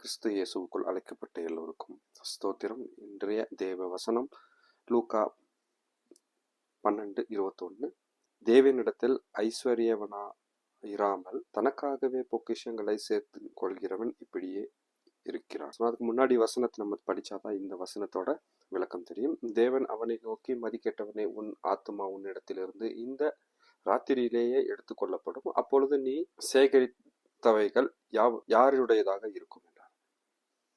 கிறிஸ்து இயேசுவுக்குள் அழைக்கப்பட்ட எல்லோருக்கும் ஸ்தோத்திரம். இன்றைய தேவ வசனம் லூக்கா 12:21. தேவனிடத்தில் ஐஸ்வர்யவனாயிராமல் தனக்காகவே பொக்கிஷங்களை சேர்த்து கொள்கிறவன் இப்படியே இருக்கிறான். அதுக்கு முன்னாடி வசனத்தை நம்ம படிச்சாதான் இந்த வசனத்தோட விளக்கம் தெரியும். தேவன் அவனை நோக்கி, மதிக்கெட்டவனே, உன் ஆத்துமா உன்னிடத்திலிருந்து இந்த ராத்திரியிலேயே எடுத்துக்கொள்ளப்படும். அப்பொழுது நீ சேகரித்தவைகள் யாருடையதாக இருக்கும் என்றார்.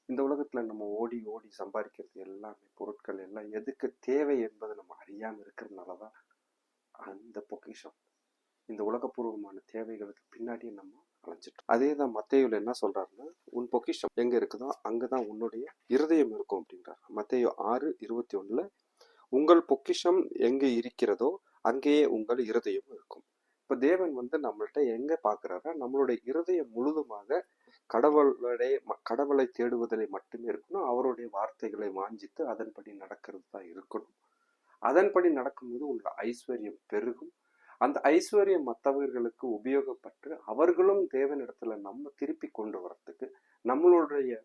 இந்த உலகத்துல நம்ம ஓடி ஓடி சம்பாதிக்கிறது எல்லாமே, பொருட்கள் எல்லாம் எதுக்கு தேவை என்பதை நம்ம அறியாம இருக்கிறதுனாலதான் அந்த பொக்கிஷம், இந்த உலகபூர்வமான தேவைகளுக்கு பின்னாடியே நம்ம அழைச்சிட்டோம். அதே தான் மத்தேயுல என்ன சொல்றாருன்னா, உன் பொக்கிஷம் எங்க இருக்குதோ அங்கதான் உன்னுடைய இருதயம் இருக்கும் அப்படின்றார். மத்தேயு 6:21, உங்கள் பொக்கிஷம் எங்க இருக்கிறதோ அங்கேயே உங்கள் இருதயம் இருக்கும். இப்ப தேவன் நம்மள்ட்ட எங்க பாக்குறாரா, நம்மளுடைய இருதயம் முழுதுமாக கடவுளை தேடுவதில் மட்டுமே இருக்கணும். அவருடைய வார்த்தைகளை வாஞ்சித்து அதன்படி நடக்கிறது தான் இருக்கணும். அதன்படி நடக்கும்போது உங்களோட ஐஸ்வர்யம் பெருகும். அந்த ஐஸ்வர்யம் மற்றவர்களுக்கு உபயோகப்பட்டு அவர்களும் தேவனிடத்துல நம்ம திருப்பி கொண்டு வரத்துக்கு, நம்மளுடைய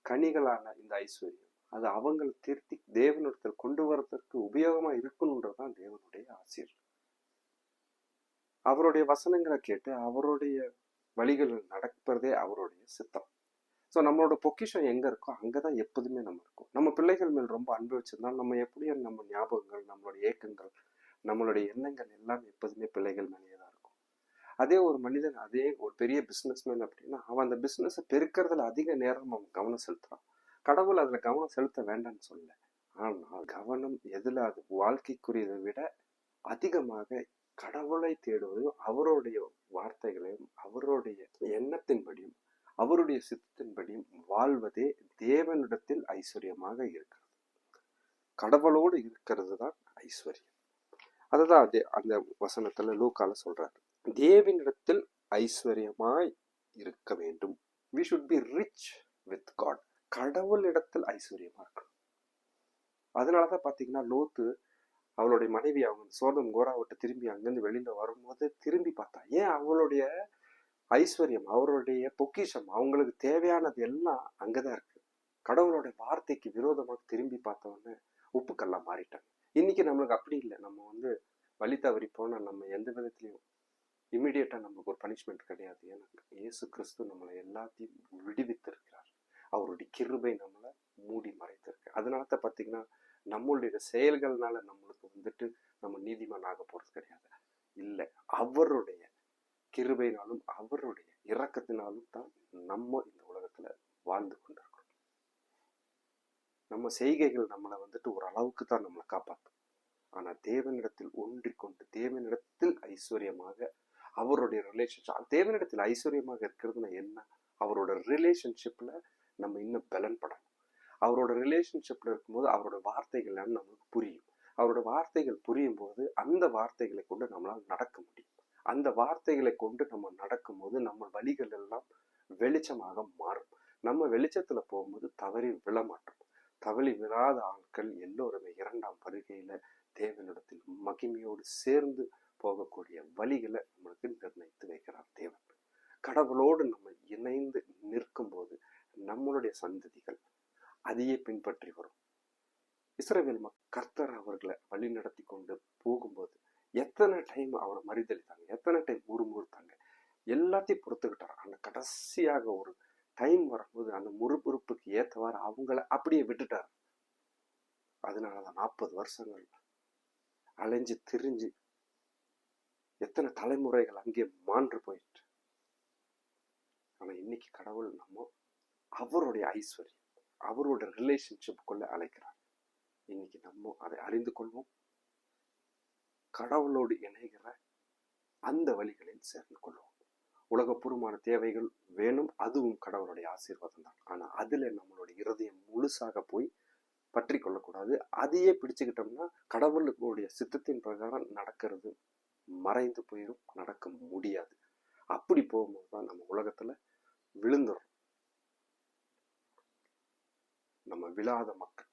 கனிகளான இந்த ஐஸ்வர்யம் அது அவங்களை திருத்தி தேவனிடத்தில் கொண்டு வரதற்கு உபயோகமா இருக்கணும்ன்றதுதான் தேவனுடைய ஆசீர். அவருடைய வசனங்களை கேட்டு அவருடைய வழிகளில் நடப்பதே அவருடைய சித்தம். ஸோ நம்மளோட பொக்கிஷம் எங்க இருக்கோ அங்கதான் எப்போதுமே நம்ம இருக்கும். நம்ம பிள்ளைகள் மேல் ரொம்ப அன்பு வச்சிருந்தாலும் நம்ம எப்படியும் நம்ம ஞாபகங்கள், நம்மளுடைய ஏக்கங்கள், நம்மளுடைய எண்ணங்கள் எல்லாம் எப்போதுமே பிள்ளைகள் மேலேயே தான் இருக்கும். அதே ஒரு மனிதன், அதே ஒரு பெரிய பிசினஸ்மேன் அப்படின்னா, அவன் அந்த பிசினஸை பெருக்கிறதுல அதிக நேரம் அவன் கவனம் செலுத்துறான். கடவுள் அதுல கவனம் செலுத்த வேண்டாம்னு சொல்லல. ஆனால் கவனம் எதுல, அது வாழ்க்கைக்குரியதை விட அதிகமாக கடவுளை தேடுவதும் அவருடைய வார்த்தைகளையும் அவருடைய எண்ணத்தின்படியும் அவருடைய சித்தத்தின்படியும் வாழ்வதே தேவனிடத்தில் ஐஸ்வர்யமாக இருக்கிறது. கடவுளோடு இருக்கிறது தான் ஐஸ்வர்யம். அதுதான் அந்த வசனத்துல லூக்கால சொல்றாரு, தேவனிடத்தில் ஐஸ்வர்யமாய் இருக்க வேண்டும். we should be rich with God. கடவுளிடத்தில் ஐஸ்வர்யமா இருக்கணும். அதனாலதான் பாத்தீங்கன்னா, லோத்து அவளுடைய மனைவி அவங்க சோதம் கோரா விட்டு திரும்பி அங்கிருந்து வெளியில வரும்போது திரும்பி பார்த்தா, ஏன் அவளுடைய ஐஸ்வர்யம், அவருடைய பொக்கிஷம், அவங்களுக்கு தேவையானது எல்லாம் அங்கதான் இருக்கு. கடவுளுடைய வார்த்தைக்கு விரோதமாக திரும்பி பார்த்தவொடனே உப்புக்கெல்லாம் மாறிட்டாங்க. இன்னைக்கு நம்மளுக்கு அப்படி இல்லை. நம்ம வழி தவறி போனா நம்ம எந்த விதத்திலையும் இம்மிடியட்டா நமக்கு ஒரு பனிஷ்மெண்ட் கிடையாது. ஏன்னா இயேசு கிறிஸ்து நம்மளை எல்லாத்தையும் விடுவித்திருக்கிறார். அவருடைய கிருபை நம்மளை மூடி மறைத்திருக்கு. அதனாலதான் பாத்தீங்கன்னா, நம்மளுடைய செயல்கள்னால நம்மளுக்கு நம்ம நீதிமான் ஆக போறது கிடையாது. இல்லை, அவருடைய கிருபையினாலும் அவருடைய இரக்கத்தினாலும் தான் நம்ம இந்த உலகத்துல வாழ்ந்து கொண்டிருக்கிறோம். நம்ம செய்கைகள் நம்மளை ஒரு அளவுக்கு தான் நம்மளை காப்பாற்றும். ஆனா தேவனிடத்தில் ஒன்றிக்கொண்டு தேவனிடத்தில் ஐஸ்வர்யமாக அவருடைய ரிலேஷன்ஷிப், தேவனிடத்தில் ஐஸ்வர்யமாக இருக்கிறதுனா என்ன, அவரோட ரிலேஷன்ஷிப்ல நம்ம இன்னும் பலன்படணும். அவரோட ரிலேஷன்ஷிப்ல இருக்கும்போது அவரோட வார்த்தைகள் நம்மளுக்கு புரியும். அவரோட வார்த்தைகள் புரியும் போது அந்த வார்த்தைகளை கொண்டு நம்மளால் நடக்க முடியும். அந்த வார்த்தைகளை கொண்டு நம்ம நடக்கும்போது நம்ம வழிகள் எல்லாம் வெளிச்சமாக மாறும். நம்ம வெளிச்சத்துல போகும்போது தவறி விழமாட்டோம். தவறி விழாத ஆட்கள் எல்லோருமே இரண்டாம் வருகையில தேவனிடத்தில் மகிமையோடு சேர்ந்து போகக்கூடிய வழிகளை நம்மளுக்கு நிர்ணயித்து வைக்கிறார் தேவன். கடவுளோடு நம்ம இணைந்து நிற்கும் போது நம்மளுடைய சந்ததிகள் அதையே பின்பற்றி வரும். இஸ்ரவேல் கர்த்தர் அவர்களை வழி நடத்தி கொண்டு போகும்போது எத்தனை டைம் அவரை மறுதளித்தாங்க, எத்தனை டைம் முறுமுறுத்தாங்க, எல்லாத்தையும் பொறுத்துக்கிட்டார். ஆனா கடைசியாக ஒரு டைம் வரும்போது அந்த முறுமுறுப்புக்கு ஏற்றவாறு அவங்கள அப்படியே விட்டுட்டார். அதனாலதான் 40 வருஷங்கள் அலைஞ்சு திரிஞ்சு எத்தனை தலைமுறைகள் அங்கே மாண்டு போயிட்டு. ஆனா இன்னைக்கு கடவுள் நம்ம அவருடைய ஐஸ்வர்யம், அவரோட ரிலேஷன்ஷிப்புக்குள்ள அழைக்கிறார். இன்னைக்கு நம்ம அதை அறிந்து கொள்வோம். கடவுளோடு இணைகிற அந்த வழிகளில் சேர்ந்து கொள்வோம். உலகபூர்வமான தேவைகள் வேணும், அதுவும் கடவுளுடைய ஆசீர்வாதம் தான். ஆனா அதுல நம்மளுடைய இருதயம் முழுசாக போய் பற்றி கொள்ளக்கூடாது. அதையே பிடிச்சுக்கிட்டோம்னா கடவுளுடைய சித்தத்தின் பிரகாரம் நடக்கிறது மறைந்து போயிடும், நடக்க முடியாது. அப்படி போகும்போது தான் நம்ம உலகத்துல விழுந்துடும். நம்ம விழாத மக்கள்,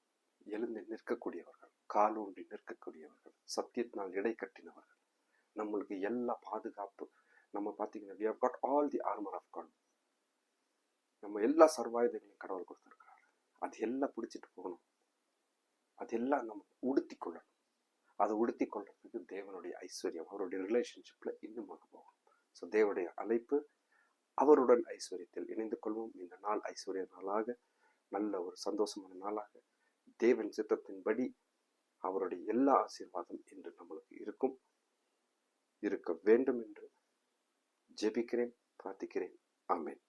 எழுந்து நிற்கக்கூடியவர்கள், காலூன்றி நிற்கக்கூடியவர்கள், சத்தியத்தினால் இடை கட்டினவர்கள், நம்மளுக்கு எல்லா பாதுகாப்பு. நம்ம பாத்தீங்கன்னா we have got all the armor of God. நம்ம எல்லா சர்வாயுதங்களையும் கடவுள் கொடுத்துருக்கிறாரு. அது எல்லாம் பிடிச்சிட்டு போகணும். அதெல்லாம் நம்ம உடுத்தி கொள்ளணும். அதை உடுத்தி கொள்றதுக்கு தேவனுடைய ஐஸ்வர்யம், அவருடைய ரிலேஷன்ஷிப்ல இன்னுமாக போகும். ஸோ தேவனுடைய அழைப்பு, அவருடன் ஐஸ்வர்யத்தில் இணைந்து கொள்வோம். இந்த நாள் ஐஸ்வர்ய நாளாக, நல்ல ஒரு சந்தோஷமான நாளாக, தேவன் சித்தத்தின்படி அவருடைய எல்லா ஆசீர்வாதம் இன்று நம்மளுக்கு இருக்க வேண்டும் என்று ஜெபிக்கிறேன், பிரார்த்திக்கிறேன். ஆமென்.